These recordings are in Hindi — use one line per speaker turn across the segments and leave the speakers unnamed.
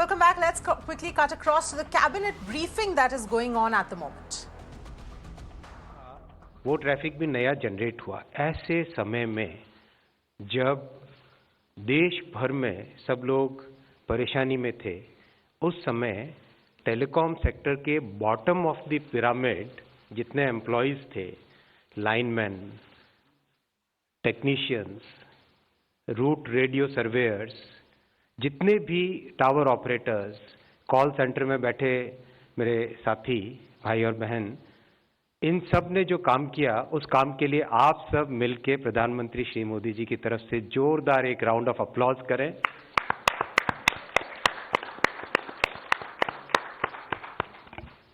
welcome back. Let's quickly cut across to the cabinet briefing that is going on at the moment.
वो ट्रैफिक भी नया जनरेट हुआ ऐसे समय में जब देश भर में सब लोग परेशानी में थे। उस समय टेलीकॉम सेक्टर के बॉटम ऑफ द पिरामिड जितने एम्प्लॉयज थे, lineman, technicians, route radio surveyors, जितने भी टावर ऑपरेटर्स, कॉल सेंटर में बैठे मेरे साथी भाई और बहन, इन सब ने जो काम किया उस काम के लिए आप सब मिलके प्रधानमंत्री श्री मोदी जी की तरफ से जोरदार एक राउंड ऑफ अप्लॉज करें।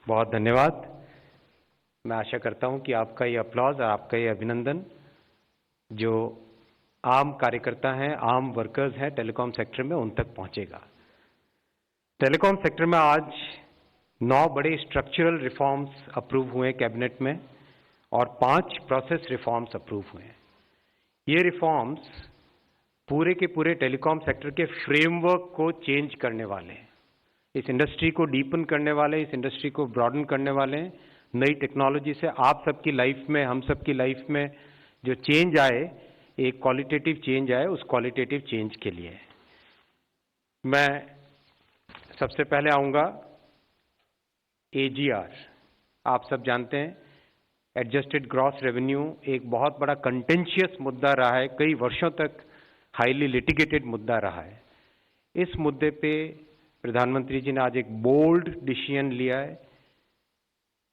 बहुत धन्यवाद। मैं आशा करता हूं कि आपका ये अप्लॉज और आपका ये अभिनंदन जो आम कार्यकर्ता हैं, आम वर्कर्स हैं टेलीकॉम सेक्टर में, उन तक पहुंचेगा। टेलीकॉम सेक्टर में आज 9 बड़े स्ट्रक्चरल रिफॉर्म्स अप्रूव हुए कैबिनेट में और 5 प्रोसेस रिफॉर्म्स अप्रूव हुए। ये रिफॉर्म्स पूरे के पूरे टेलीकॉम सेक्टर के फ्रेमवर्क को चेंज करने वाले हैं, इस इंडस्ट्री को डीपन करने वाले, इस इंडस्ट्री को ब्रॉडन करने वाले हैं। नई टेक्नोलॉजी से आप सबकी लाइफ में, हम सबकी लाइफ में जो चेंज आए, एक क्वालिटेटिव चेंज आए, उस क्वालिटेटिव चेंज के लिए मैं सबसे पहले आऊंगा एजीआर। आप सब जानते हैं एडजस्टेड ग्रॉस रेवेन्यू एक बहुत बड़ा कंटेंशियस मुद्दा रहा है, कई वर्षों तक हाईली लिटिगेटेड मुद्दा रहा है। इस मुद्दे पे प्रधानमंत्री जी ने आज एक बोल्ड डिसीजन लिया है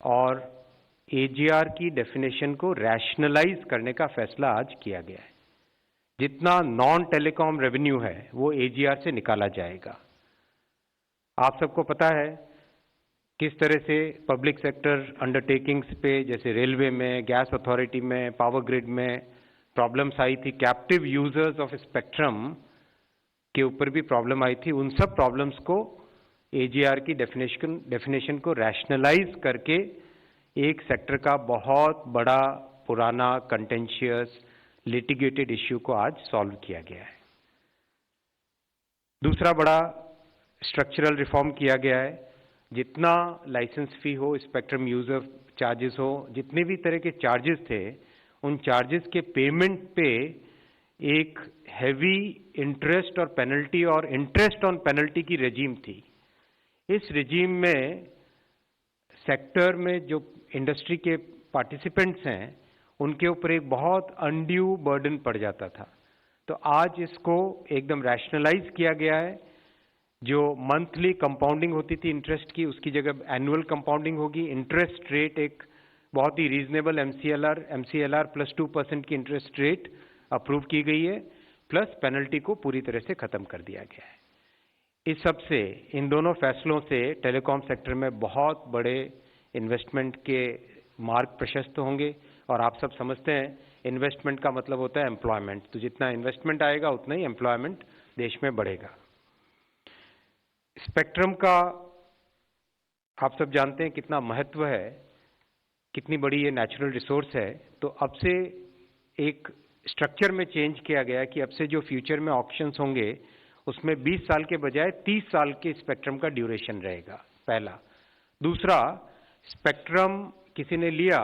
और एजीआर की डेफिनेशन को रैशनलाइज करने का फैसला आज किया गया है। जितना नॉन टेलीकॉम रेवेन्यू है वो एजीआर से निकाला जाएगा। आप सबको पता है किस तरह से पब्लिक सेक्टर अंडरटेकिंग्स पे, जैसे रेलवे में, गैस अथॉरिटी में, पावर ग्रिड में प्रॉब्लम्स आई थी, कैप्टिव यूजर्स ऑफ स्पेक्ट्रम के ऊपर भी प्रॉब्लम आई थी। उन सब प्रॉब्लम्स को एजीआर की डेफिनेशन को रैशनलाइज करके एक सेक्टर का बहुत बड़ा पुराना कंटेंशियस लिटिगेटेड इश्यू को आज सॉल्व किया गया है। दूसरा बड़ा स्ट्रक्चरल रिफॉर्म किया गया है। जितना लाइसेंस फी हो, स्पेक्ट्रम यूजर चार्जेस हो, जितने भी तरह के चार्जेस थे, उन चार्जेस के पेमेंट पे एक हैवी इंटरेस्ट और पेनल्टी और इंटरेस्ट ऑन पेनल्टी की रेजीम थी। इस रेजीम में सेक्टर में जो इंडस्ट्री के पार्टिसिपेंट्स हैं उनके ऊपर एक बहुत अनड्यू बर्डन पड़ जाता था। तो आज इसको एकदम रैशनलाइज किया गया है। जो मंथली कंपाउंडिंग होती थी इंटरेस्ट की, उसकी जगह एनुअल कंपाउंडिंग होगी। इंटरेस्ट रेट एक बहुत ही रीजनेबल एमसीएलआर प्लस 2% की इंटरेस्ट रेट अप्रूव की गई है, प्लस पेनल्टी को पूरी तरह से खत्म कर दिया गया है। इस सब से, इन दोनों फैसलों से टेलीकॉम सेक्टर में बहुत बड़े इन्वेस्टमेंट के मार्ग प्रशस्त होंगे। और आप सब समझते हैं इन्वेस्टमेंट का मतलब होता है एम्प्लॉयमेंट। तो जितना इन्वेस्टमेंट आएगा उतना ही एम्प्लॉयमेंट देश में बढ़ेगा। स्पेक्ट्रम का आप सब जानते हैं कितना महत्व है, कितनी बड़ी ये नेचुरल रिसोर्स है। तो अब से एक स्ट्रक्चर में चेंज किया गया कि अब से जो फ्यूचर में ऑक्शंस होंगे उसमें 20 साल के बजाय 30 साल के स्पेक्ट्रम का ड्यूरेशन रहेगा, पहला। दूसरा, स्पेक्ट्रम किसी ने लिया,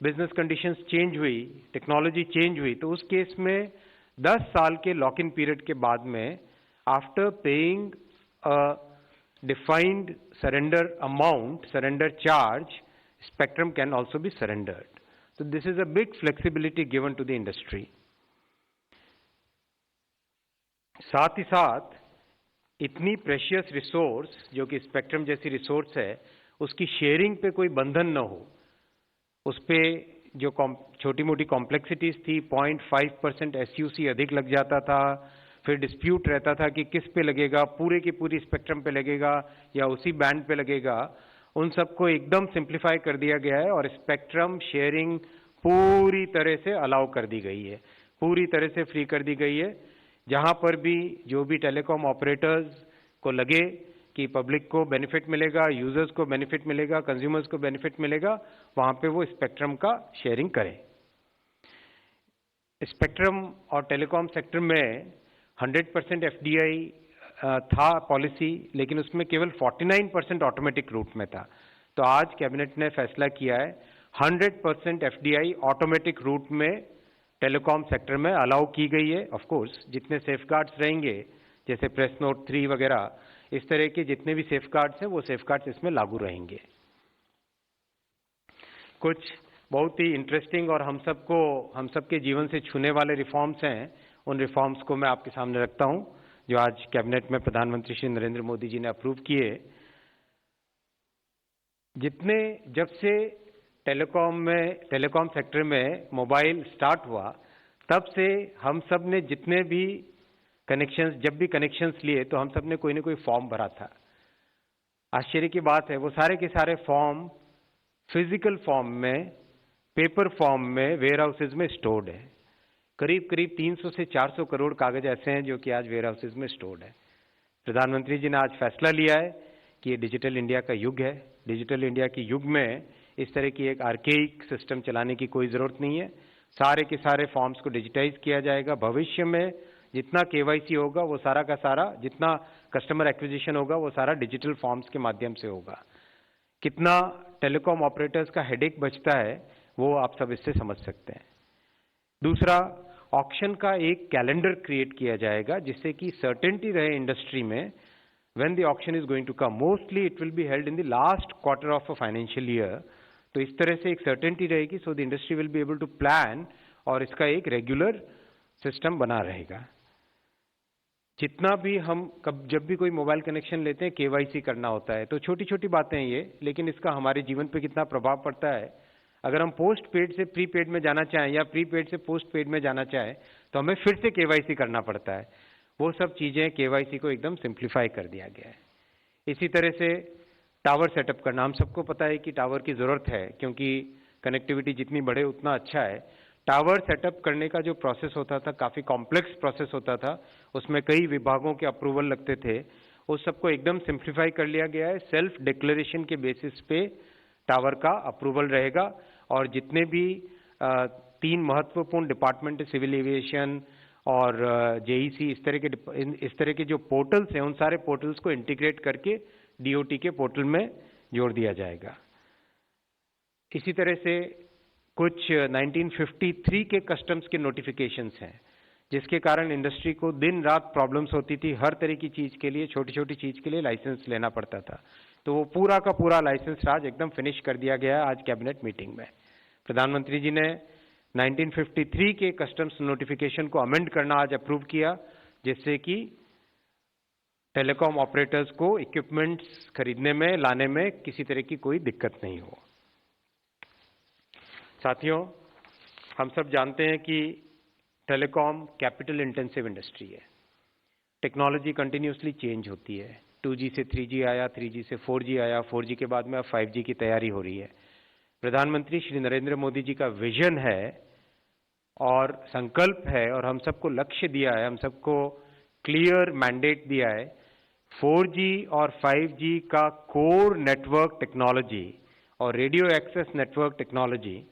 बिजनेस कंडीशंस चेंज हुई, टेक्नोलॉजी चेंज हुई, तो उस केस में 10 साल के लॉक इन पीरियड के बाद में after paying a defined surrender amount, surrender charge, spectrum can also be surrendered. So this is a big flexibility given to the industry. साथ ही साथ इतनी प्रेशियस रिसोर्स जो कि स्पेक्ट्रम जैसी रिसोर्स है, उसकी शेयरिंग पे कोई बंधन न हो। उस पे जो छोटी मोटी कॉम्प्लेक्सिटीज थी, 0.5% एसयूसी अधिक लग जाता था, फिर डिस्प्यूट रहता था कि किस पे लगेगा, पूरे की पूरी स्पेक्ट्रम पे लगेगा या उसी बैंड पे लगेगा, उन सबको एकदम सिंप्लीफाई कर दिया गया है और स्पेक्ट्रम शेयरिंग पूरी तरह से अलाउ कर दी गई है, पूरी तरह से फ्री कर दी गई है। जहां पर भी जो भी टेलीकॉम ऑपरेटर्स को लगे कि पब्लिक को बेनिफिट मिलेगा, यूजर्स को बेनिफिट मिलेगा, कंज्यूमर्स को बेनिफिट मिलेगा, वहां पे वो स्पेक्ट्रम का शेयरिंग करें। स्पेक्ट्रम और टेलीकॉम सेक्टर में 100% एफडीआई था पॉलिसी, लेकिन उसमें केवल 49% ऑटोमेटिक रूट में था। तो आज कैबिनेट ने फैसला किया है 100% एफडीआई ऑटोमेटिक रूट में टेलीकॉम सेक्टर में अलाउ की गई है। ऑफ कोर्स जितने सेफगार्ड्स रहेंगे, जैसे प्रेस नोट 3 वगैरह, इस तरह के जितने भी सेफगार्ड्स हैं वो सेफगार्ड्स इसमें लागू रहेंगे। कुछ बहुत ही इंटरेस्टिंग और हम सबके जीवन से छूने वाले रिफॉर्म्स हैं, उन रिफॉर्म्स को मैं आपके सामने रखता हूं जो आज कैबिनेट में प्रधानमंत्री श्री नरेंद्र मोदी जी ने अप्रूव किए। जब से टेलीकॉम सेक्टर में मोबाइल स्टार्ट हुआ, तब से हम सब ने जितने भी जब भी कनेक्शंस लिए तो हम सब ने कोई ना कोई फॉर्म भरा था। आश्चर्य की बात है, वो सारे के सारे फॉर्म फिजिकल फॉर्म में, पेपर फॉर्म में वेयर हाउसेज में स्टोर्ड है। करीब करीब 300 से 400 करोड़ कागज ऐसे हैं जो कि आज वेयर हाउसेज में स्टोर्ड है। प्रधानमंत्री जी ने आज फैसला लिया है कि ये डिजिटल इंडिया का युग है। डिजिटल इंडिया के युग में इस तरह की एक आर्केइक सिस्टम चलाने की कोई ज़रूरत नहीं है। सारे के सारे फॉर्म्स को डिजिटाइज किया जाएगा। भविष्य में जितना केवाईसी होगा वो सारा का सारा, जितना कस्टमर एक्विजिशन होगा वो सारा डिजिटल फॉर्म्स के माध्यम से होगा। कितना टेलीकॉम ऑपरेटर्स का हेडेक बचता है वो आप सब इससे समझ सकते हैं। दूसरा, ऑक्शन का एक कैलेंडर क्रिएट किया जाएगा जिससे कि सर्टेनिटी रहे इंडस्ट्री में when the auction is going to come. Mostly it will be held in the last quarter of a financial year. तो इस तरह से एक सर्टेनिटी रहेगी, so the industry will be able to plan और इसका एक रेगुलर सिस्टम बना रहेगा। जितना भी जब भी कोई मोबाइल कनेक्शन लेते हैं केवाईसी करना होता है, तो छोटी छोटी बातें हैं ये, लेकिन इसका हमारे जीवन पे कितना प्रभाव पड़ता है। अगर हम पोस्ट पेड से प्रीपेड में जाना चाहें या प्रीपेड से पोस्ट पेड में जाना चाहें तो हमें फिर से केवाईसी करना पड़ता है। वो सब चीजें केवाईसी को एकदम सिंप्लीफाई कर दिया गया है। इसी तरह से टावर सेटअप करना, हम सबको पता है कि टावर की जरूरत है क्योंकि कनेक्टिविटी जितनी बढ़े उतना अच्छा है। टावर सेटअप करने का जो प्रोसेस होता था काफी कॉम्प्लेक्स प्रोसेस होता था, उसमें कई विभागों के अप्रूवल लगते थे। उस सबको एकदम सिंप्लीफाई कर लिया गया है। सेल्फ डिक्लेरेशन के बेसिस पे टावर का अप्रूवल रहेगा और जितने भी 3 महत्वपूर्ण डिपार्टमेंट, सिविल एविएशन और जेईसी, इस तरह के जो पोर्टल्स हैं उन सारे पोर्टल्स को इंटीग्रेट करके डीओटी के पोर्टल में जोड़ दिया जाएगा। इसी तरह से कुछ 1953 के कस्टम्स के नोटिफिकेशंस हैं जिसके कारण इंडस्ट्री को दिन रात प्रॉब्लम्स होती थी। हर तरह की चीज के लिए, छोटी छोटी चीज के लिए लाइसेंस लेना पड़ता था। तो वो पूरा का पूरा लाइसेंस राज एकदम फिनिश कर दिया गया है आज कैबिनेट मीटिंग में। प्रधानमंत्री जी ने 1953 के कस्टम्स नोटिफिकेशन को अमेंड करना आज अप्रूव किया, जिससे कि टेलीकॉम ऑपरेटर्स को इक्विपमेंट्स खरीदने में, लाने में किसी तरह की कोई दिक्कत नहीं हो। साथियों, हम सब जानते हैं कि टेलीकॉम कैपिटल इंटेंसिव इंडस्ट्री है। टेक्नोलॉजी कंटिन्यूसली चेंज होती है। 2G से 3G आया, 3G से 4G आया, 4G के बाद में अब 5G की तैयारी हो रही है। प्रधानमंत्री श्री नरेंद्र मोदी जी का विजन है और संकल्प है और हम सबको लक्ष्य दिया है, हम सबको क्लियर मैंडेट दिया है। 4G और 5G का कोर नेटवर्क टेक्नोलॉजी और रेडियो एक्सेस नेटवर्क टेक्नोलॉजी,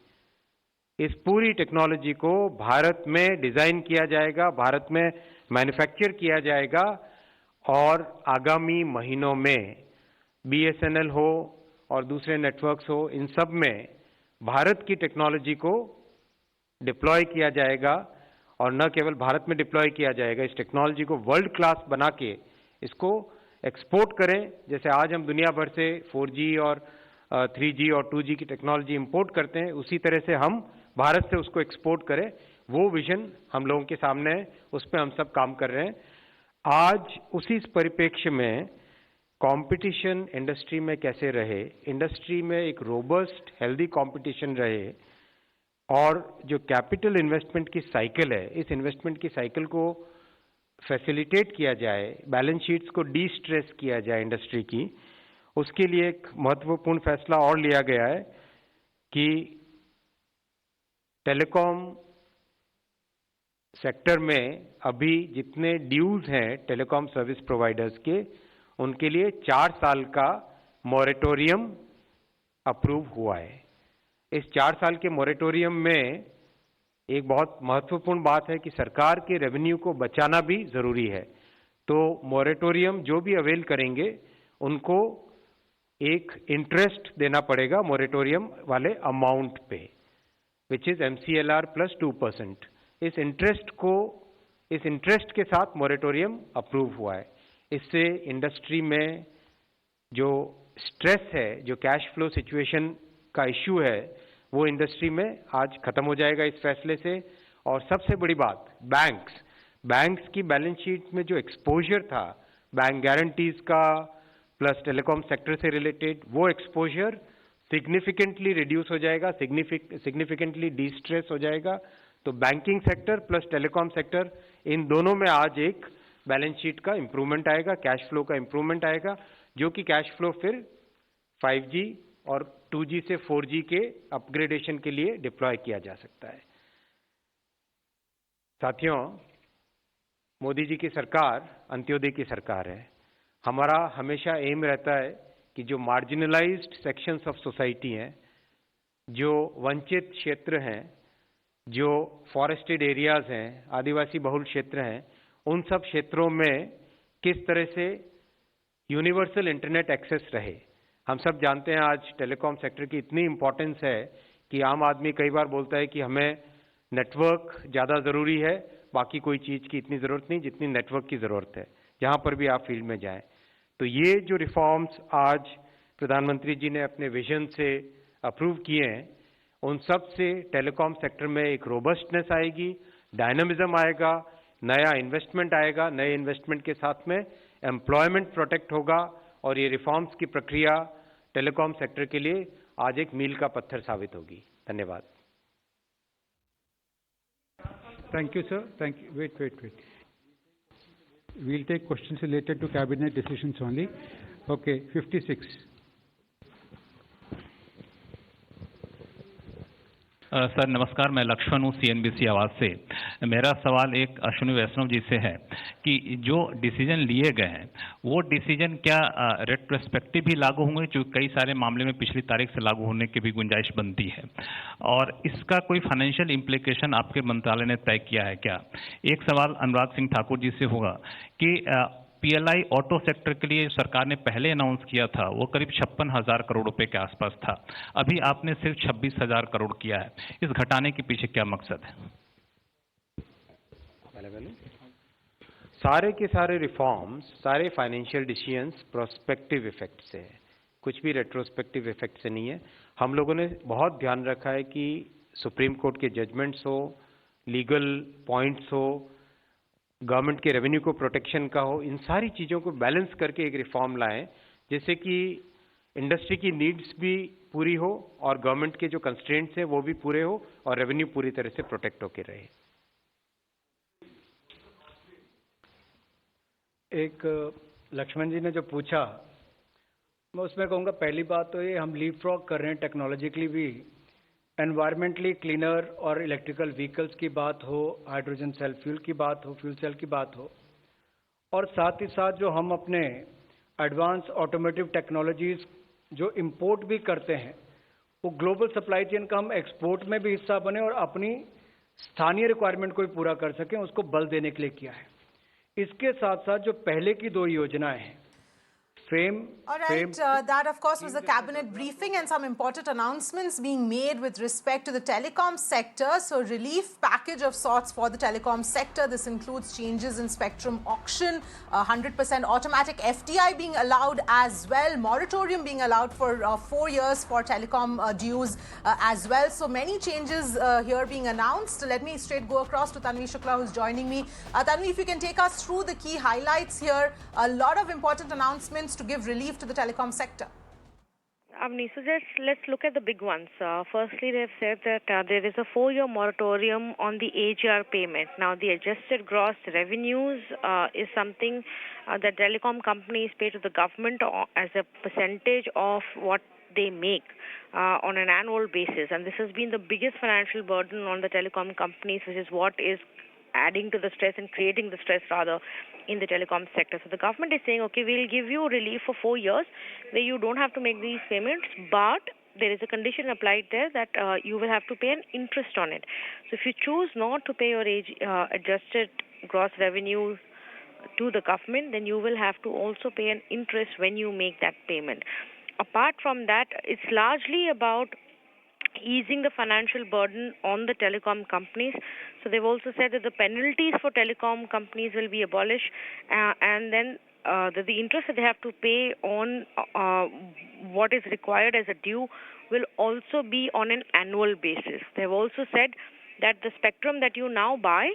इस पूरी टेक्नोलॉजी को भारत में डिजाइन किया जाएगा, भारत में मैन्युफैक्चर किया जाएगा और आगामी महीनों में BSNL हो और दूसरे नेटवर्क्स हो, इन सब में भारत की टेक्नोलॉजी को डिप्लॉय किया जाएगा। और न केवल भारत में डिप्लॉय किया जाएगा, इस टेक्नोलॉजी को वर्ल्ड क्लास बना के इसको एक्सपोर्ट करें। जैसे आज हम दुनिया भर से 4G और 3G और 2G की टेक्नोलॉजी इंपोर्ट करते हैं, उसी तरह से हम भारत से उसको एक्सपोर्ट करें। वो विजन हम लोगों के सामने है, उस पर हम सब काम कर रहे हैं। आज उसी परिप्रेक्ष्य में कंपटीशन इंडस्ट्री में कैसे रहे, इंडस्ट्री में एक रोबस्ट हेल्दी कंपटीशन रहे और जो कैपिटल इन्वेस्टमेंट की साइकिल है, इस इन्वेस्टमेंट की साइकिल को फैसिलिटेट किया जाए, बैलेंस शीट्स को डी स्ट्रेस किया जाए इंडस्ट्री की, उसके लिए एक महत्वपूर्ण फैसला और लिया गया है कि टेलीकॉम सेक्टर में अभी जितने ड्यूज हैं टेलीकॉम सर्विस प्रोवाइडर्स के, उनके लिए 4 साल का मॉरेटोरियम अप्रूव हुआ है। इस 4 साल के मॉरेटोरियम में एक बहुत महत्वपूर्ण बात है कि सरकार के रेवेन्यू को बचाना भी जरूरी है। तो मोरेटोरियम जो भी अवेल करेंगे उनको एक इंटरेस्ट देना पड़ेगा मोरेटोरियम वाले अमाउंट पे, विच इज MCLR प्लस 2%। इस इंटरेस्ट के साथ मोरेटोरियम अप्रूव हुआ है। इससे इंडस्ट्री में जो स्ट्रेस है, जो कैश फ्लो सिचुएशन का इश्यू है, वो इंडस्ट्री में आज खत्म हो जाएगा इस फैसले से। और सबसे बड़ी बात, बैंक्स की बैलेंस शीट में जो एक्सपोजर था बैंक गारंटीज का प्लस टेलीकॉम सेक्टर से रिलेटेड, वो एक्सपोजर सिग्निफिकेंटली रिड्यूस हो जाएगा, सिग्निफिकेंटली डिस्ट्रेस हो जाएगा। तो banking sector plus telecom sector, इन दोनों में आज एक बैलेंस शीट का इंप्रूवमेंट आएगा, कैश फ्लो का इंप्रूवमेंट आएगा, जो कि कैश फ्लो फिर 5G और 2G से 4G के अपग्रेडेशन के लिए डिप्लॉय किया जा सकता है। साथियों, मोदी जी की सरकार अंत्योदय की सरकार है। हमारा हमेशा एम रहता है कि जो मार्जिनलाइज्ड सेक्शंस ऑफ सोसाइटी हैं, जो वंचित क्षेत्र हैं, जो फॉरेस्टेड एरियाज हैं, आदिवासी बहुल क्षेत्र हैं, उन सब क्षेत्रों में किस तरह से यूनिवर्सल इंटरनेट एक्सेस रहे। हम सब जानते हैं आज टेलीकॉम सेक्टर की इतनी इंपॉर्टेंस है कि आम आदमी कई बार बोलता है कि हमें नेटवर्क ज़्यादा ज़रूरी है, बाकी कोई चीज़ की इतनी ज़रूरत नहीं जितनी नेटवर्क की ज़रूरत है, जहाँ पर भी आप फील्ड में जाएं। तो ये जो रिफॉर्म्स आज प्रधानमंत्री जी ने अपने विजन से अप्रूव किए हैं, उन सब से टेलीकॉम सेक्टर में एक रोबस्टनेस आएगी, डायनामिज्म आएगा, नया इन्वेस्टमेंट आएगा, नए इन्वेस्टमेंट के साथ में एम्प्लॉयमेंट प्रोटेक्ट होगा। और ये रिफॉर्म्स की प्रक्रिया टेलीकॉम सेक्टर के लिए आज एक मील का पत्थर साबित होगी। धन्यवाद।
Thank you, sir. Thank you. Wait. We'll take questions related to cabinet decisions only. Okay, 56.
Sir नमस्कार, मैं लक्ष्मण हूँ CNBC आवाज़ से। मेरा सवाल एक अश्विनी वैष्णव जी से है कि जो डिसीजन लिए गए हैं वो डिसीजन क्या रेट्रोस्पेक्टिव भी लागू होंगे, जो कई सारे मामले में पिछली तारीख से लागू होने की भी गुंजाइश बनती है, और इसका कोई फाइनेंशियल इम्प्लीकेशन आपके मंत्रालय ने तय किया है क्या? एक सवाल अनुराग सिंह ठाकुर जी से होगा कि PLI ऑटो सेक्टर के लिए सरकार ने पहले अनाउंस किया था वो करीब 56,000 करोड़ रुपए के आसपास था, अभी आपने सिर्फ 26,000 करोड़ किया है। इस घटाने के पीछे क्या मकसद है?
सारे के सारे रिफॉर्म्स, सारे फाइनेंशियल डिसीजंस प्रोस्पेक्टिव इफेक्ट से है, कुछ भी रेट्रोस्पेक्टिव इफेक्ट से नहीं है। हम लोगों ने बहुत ध्यान रखा है कि सुप्रीम कोर्ट के जजमेंट्स हो, लीगल पॉइंट्स हो, गवर्नमेंट के रेवेन्यू को प्रोटेक्शन का हो, इन सारी चीज़ों को बैलेंस करके एक रिफॉर्म लाएं, जिससे कि इंडस्ट्री की नीड्स भी पूरी हो और गवर्नमेंट के जो कंस्ट्रेंट्स हैं वो भी पूरे हो और रेवेन्यू पूरी तरह से प्रोटेक्ट होके रहे।
एक लक्ष्मण जी ने जो पूछा, मैं उसमें कहूँगा पहली बात तो ये हम लीप फ्रॉग कर रहे हैं टेक्नोलॉजिकली भी, एनवायरमेंटली क्लीनर और इलेक्ट्रिकल व्हीकल्स की बात हो, हाइड्रोजन सेल फ्यूल की बात हो, फ्यूल सेल की बात हो, और साथ ही साथ जो हम अपने एडवांस ऑटोमोटिव टेक्नोलॉजीज जो इंपोर्ट भी करते हैं, वो ग्लोबल सप्लाई चेन का हम एक्सपोर्ट में भी हिस्सा बने और अपनी स्थानीय रिक्वायरमेंट को भी पूरा कर सकें, उसको बल देने के लिए किया है। इसके साथ साथ जो पहले की दो योजनाएं हैं,
All right, that of course was a cabinet briefing and some important announcements being made with respect to the telecom sector. So relief package of sorts for the telecom sector. This includes changes in spectrum auction, 100% automatic FDI being allowed as well, moratorium being allowed for 4 years for telecom dues as well. So many changes here being announced. Let me straight go across to Tanvi Shukla, who's joining me. Tanvi, if you can take us through the key highlights here. A lot of important announcements to give relief to the telecom sector.
Avni, so let's look at the big ones. Firstly, they've said that there is a 4-year moratorium on the AGR payment. Now, the adjusted gross revenues is something that telecom companies pay to the government as a percentage of what they make on an annual basis. And this has been the biggest financial burden on the telecom companies, which is what is adding to the stress and creating the stress rather in the telecom sector. So the government is saying, okay, we'll give you relief for 4 years where you don't have to make these payments, but there is a condition applied there that you will have to pay an interest on it. So if you choose not to pay your adjusted gross revenue to the government, then you will have to also pay an interest when you make that payment. Apart from that, it's largely about easing the financial burden on the telecom companies. So they've also said that the penalties for telecom companies will be abolished, and then the interest that they have to pay on what is required as a due will also be on an annual basis. They've also said that the spectrum that you now buy,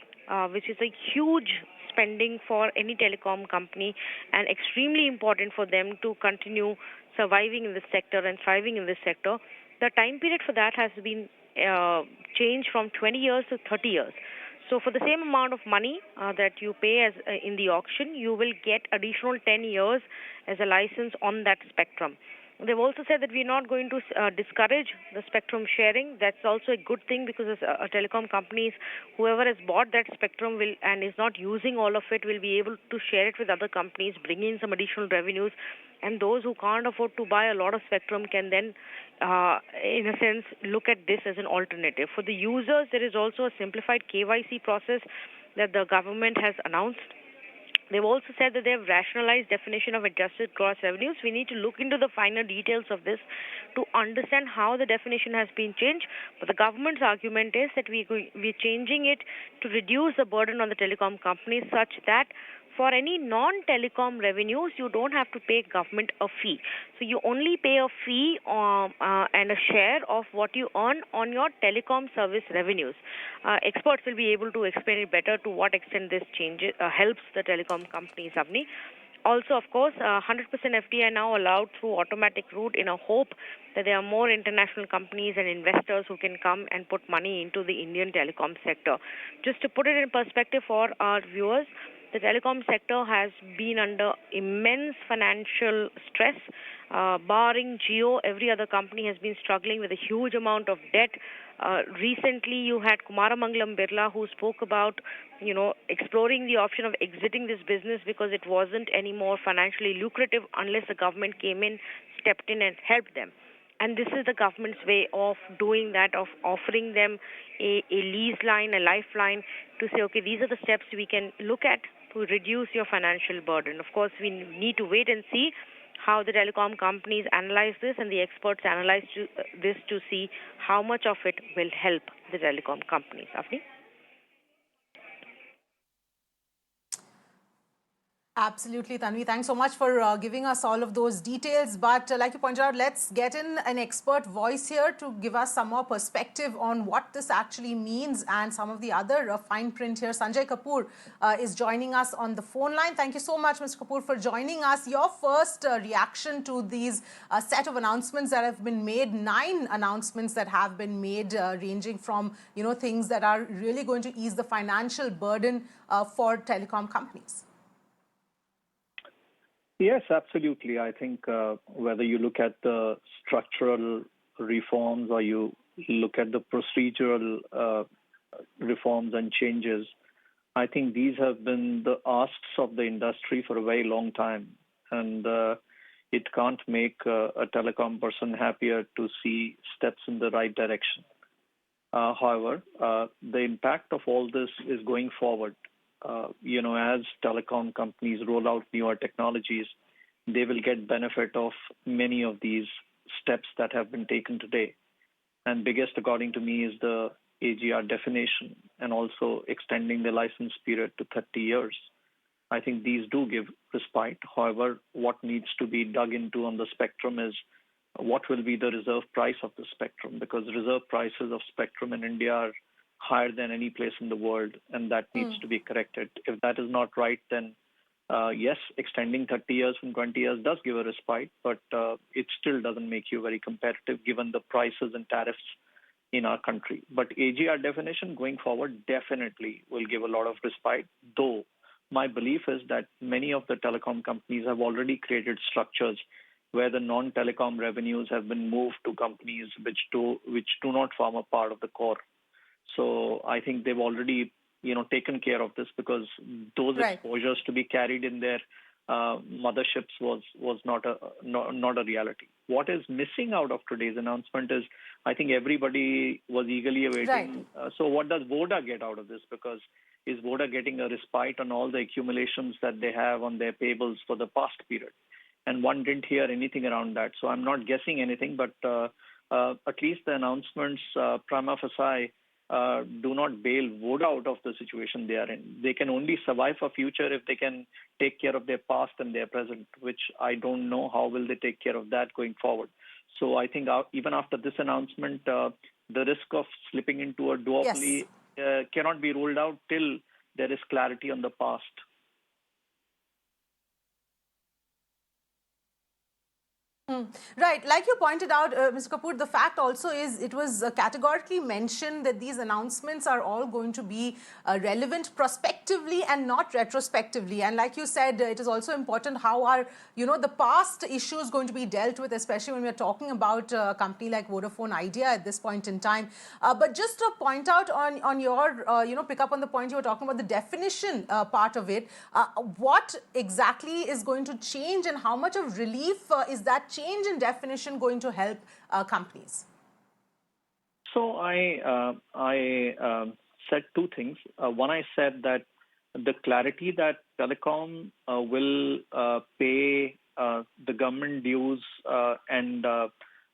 which is a huge spending for any telecom company and extremely important for them to continue surviving in this sector and thriving in this sector, the time period for that has been changed from 20 years to 30 years. So for the same amount of money that you pay as in the auction, you will get additional 10 years as a license on that spectrum. They've also said that we're not going to discourage the spectrum sharing. That's also a good thing, because as telecom companies, whoever has bought that spectrum will and is not using all of it will be able to share it with other companies, bring in some additional revenues. And those who can't afford to buy a lot of spectrum can then, in a sense, look at this as an alternative. For the users, there is also a simplified KYC process that the government has announced. They've also said that they have rationalized definition of adjusted gross revenues. We need to look into the finer details of this to understand how the definition has been changed. But the government's argument is that we're changing it to reduce the burden on the telecom companies, such that for any non-telecom revenues, you don't have to pay government a fee. So you only pay a fee and a share of what you earn on your telecom service revenues. Experts will be able to explain it better to what extent this changes helps the telecom companies, Avni. Also, of course, 100% FDI now allowed through automatic route in a hope that there are more international companies and investors who can come and put money into the Indian telecom sector. Just to put it in perspective for our viewers, the telecom sector has been under immense financial stress. Barring Jio, every other company has been struggling with a huge amount of debt. Recently, you had Kumaramangalam Birla, who spoke about, exploring the option of exiting this business because it wasn't any more financially lucrative unless the government came in, stepped in and helped them. And this is the government's way of doing that, of offering them a lease line, a lifeline, to say, okay, these are the steps we can look at to reduce your financial burden. Of course, we need to wait and see how the telecom companies analyze this and the experts analyze this to see how much of it will help the telecom companies. Avni?
Absolutely, Tanvi. Thanks so much for giving us all of those details. But like you pointed out, let's get in an expert voice here to give us some more perspective on what this actually means and some of the other fine print here. Sanjay Kapoor is joining us on the phone line. Thank you so much, Mr. Kapoor, for joining us. Your first reaction to these set of announcements that have been made, 9 announcements that have been made, ranging from, things that are really going to ease the financial burden for telecom companies.
Yes, absolutely. I think whether you look at the structural reforms or you look at the procedural reforms and changes, I think these have been the asks of the industry for a very long time. And it can't make a telecom person happier to see steps in the right direction. However, the impact of all this is going forward. As telecom companies roll out newer technologies, they will get benefit of many of these steps that have been taken today. And biggest, according to me, is the AGR definition and also extending the license period to 30 years. I think these do give respite. However, what needs to be dug into on the spectrum is what will be the reserve price of the spectrum, because reserve prices of spectrum in India are higher than any place in the world, and that needs to be corrected. If that is not right, then yes, extending 30 years from 20 years does give a respite, but it still doesn't make you very competitive given the prices and tariffs in our country. But AGR definition going forward definitely will give a lot of respite, though my belief is that many of the telecom companies have already created structures where the non-telecom revenues have been moved to companies which do not form a part of the core. So I think they've already, taken care of this, because those exposures to be carried in their motherships was not a reality. What is missing out of today's announcement is, I think everybody was eagerly awaiting. So what does Voda get out of this? Because is Voda getting a respite on all the accumulations that they have on their payables for the past period? And one didn't hear anything around that. So I'm not guessing anything, but at least the announcements prima facie do not bail Voda out of the situation they are in. They can only survive for future if they can take care of their past and their present, which I don't know how will they take care of that going forward. So I think even after this announcement, the risk of slipping into a duopoly cannot be ruled out till there is clarity on the past.
Right. Like you pointed out, Mr. Kapoor, the fact also is it was categorically mentioned that these announcements are all going to be relevant prospectively and not retrospectively. And like you said, it is also important how our, the past issues going to be dealt with, especially when we're talking about a company like Vodafone Idea at this point in time. But just to point out on your, pick up on the point you were talking about, the definition part of it, what exactly is going to change and how much of relief is that change in definition going to help companies?
So I said two things. One, I said that the clarity that telecom will pay the government dues and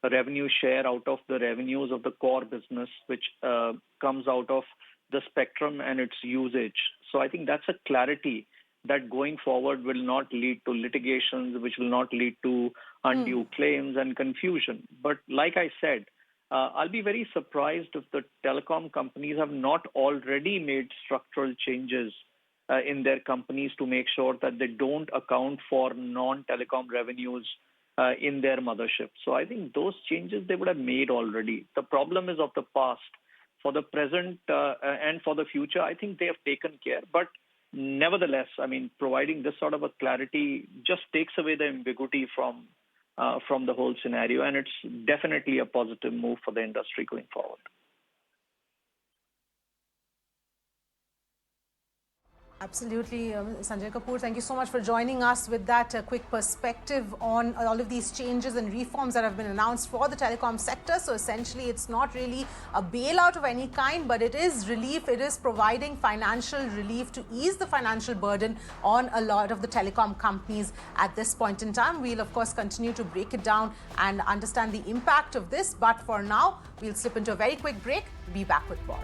revenue share out of the revenues of the core business, which comes out of the spectrum and its usage. So I think that's a clarity that going forward will not lead to litigations, which will not lead to undue claims and confusion. But like I said, I'll be very surprised if the telecom companies have not already made structural changes in their companies to make sure that they don't account for non-telecom revenues in their mothership. So I think those changes they would have made already. The problem is of the past. For the present and for the future, I think they have taken care. But nevertheless, I mean, providing this sort of a clarity just takes away the ambiguity from the whole scenario, and it's definitely a positive move for the industry going forward.
Absolutely. Sanjay Kapoor, thank you so much for joining us with that quick perspective on all of these changes and reforms that have been announced for the telecom sector. So essentially, it's not really a bailout of any kind, but it is relief. It is providing financial relief to ease the financial burden on a lot of the telecom companies at this point in time. We'll, of course, continue to break it down and understand the impact of this. But for now, we'll slip into a very quick break. Be back with more.